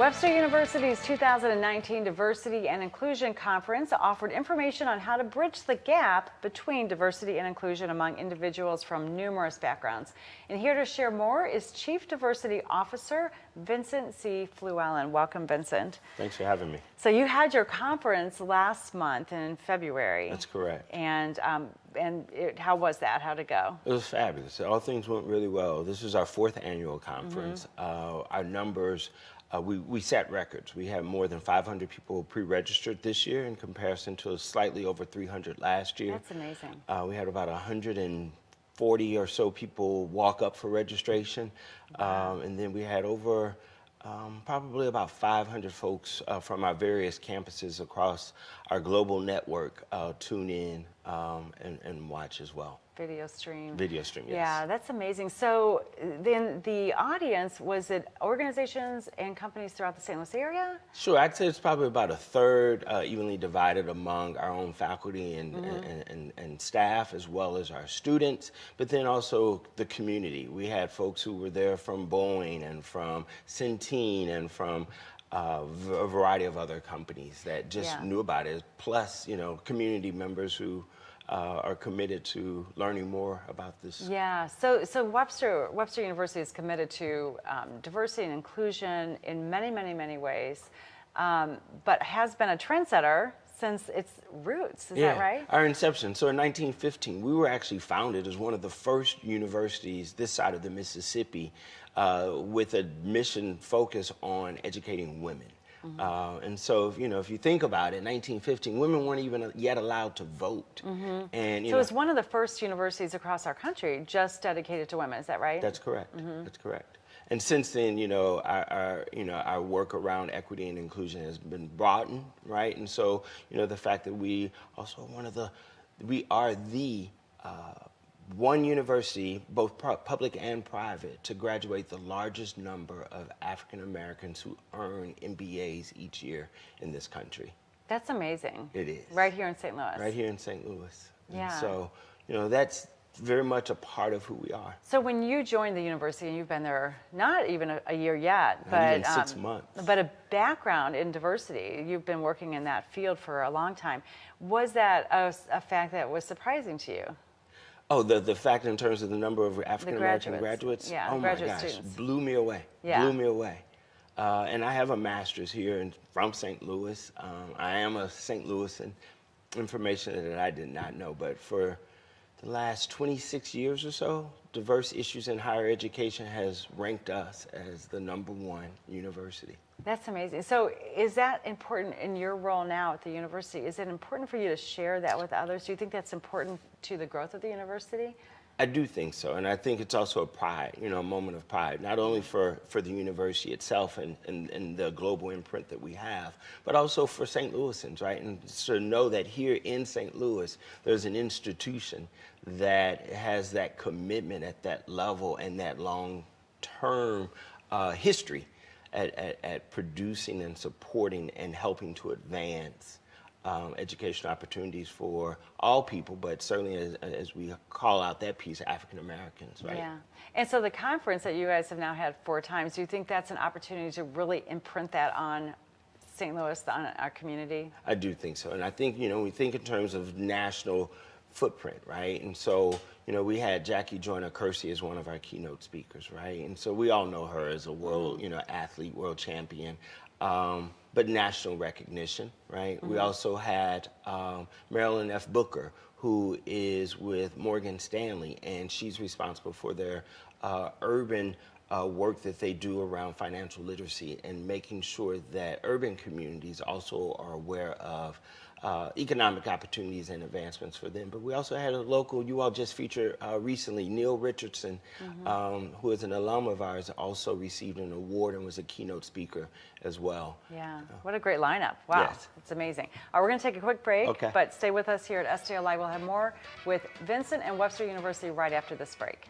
Webster University's 2019 Diversity and Inclusion Conference offered information on how to bridge the gap between diversity and inclusion among individuals from numerous backgrounds. And here to share more is Chief Diversity Officer Vincent C. Flewellen. Welcome, Vincent. Thanks for having me. So you had your conference last month in February. That's correct. And how was that? How'd it go? It was fabulous. All things went really well. This was our 4th annual conference. Our numbers, we set records. We had more than 500 people pre-registered this year in comparison to slightly over 300 last year. That's amazing. We had about 140 or so people walk up for registration. And then we had over probably about 500 folks from our various campuses across our global network tune in and watch as well. Video stream. Video stream, yes. Yeah, that's amazing. So then the audience, was it organizations and companies throughout the St. Louis area? Sure, I'd say it's probably about a third evenly divided among our own faculty and staff, as well as our students, but then also the community. We had folks who were there from Boeing and from Centene and from a variety of other companies that just knew about it, plus, you know, community members who are committed to learning more about this. Yeah, so Webster University is committed to diversity and inclusion in many ways, but has been a trendsetter since its roots, is that right? Our inception. So in 1915, we were actually founded as one of the first universities this side of the Mississippi with a mission focus on educating women. And so, you know, if you think about it, 1915, women weren't even yet allowed to vote. And so it's one of the first universities across our country just dedicated to women. Is that right? That's correct. That's correct. And since then, you know, our work around equity and inclusion has been broadened, right? And so, you know, the fact that we also we are the one university, both public and private, to graduate the largest number of African Americans who earn MBAs each year in this country. That's amazing. It is. Right here in St. Louis. Right here in St. Louis. Yeah. And so, you know, that's very much a part of who we are. So when you joined the university, and you've been there not even a year yet, not even 6 months. But a background in diversity, you've been working in that field for a long time. Was that a fact that was surprising to you? Oh, the fact in terms of the number of African American graduates? Yeah, oh graduate my gosh, students. Blew me away. Yeah. Blew me away. And I have a master's here from St. Louis. I am a St. Louisan, information that I did not know, but for the last 26 years or so, diverse issues in higher education has ranked us as the #1 university. That's amazing. So is that important in your role now at the university? Is it important for you to share that with others? Do you think that's important to the growth of the university? I do think so, and I think it's also a pride, you know, a moment of pride, not only for the university itself and the global imprint that we have, but also for St. Louisans, right? And to know that here in St. Louis, there's an institution that has that commitment at that level and that long-term history at producing and supporting and helping to advance educational opportunities for all people, but certainly as we call out that piece, African Americans, right? Yeah. And so the conference that you guys have now had 4 times, do you think that's an opportunity to really imprint that on St. Louis, on our community? I do think so. And I think, you know, we think in terms of national footprint, right? And so, you know, we had Jackie Joyner-Kersee as one of our keynote speakers, right? And so we all know her as a world, you know, athlete, world champion. But national recognition, right? We also had Marilyn F. Booker, who is with Morgan Stanley, and she's responsible for their urban work that they do around financial literacy and making sure that urban communities also are aware of economic opportunities and advancements for them. But we also had a local, you all just featured recently, Neil Richardson, who is an alum of ours, also received an award and was a keynote speaker as well. Yeah, what a great lineup. Wow, yes. It's amazing. All right, we're gonna take a quick break, okay, but stay with us here at STL Live. We'll have more with Vincent and Webster University right after this break.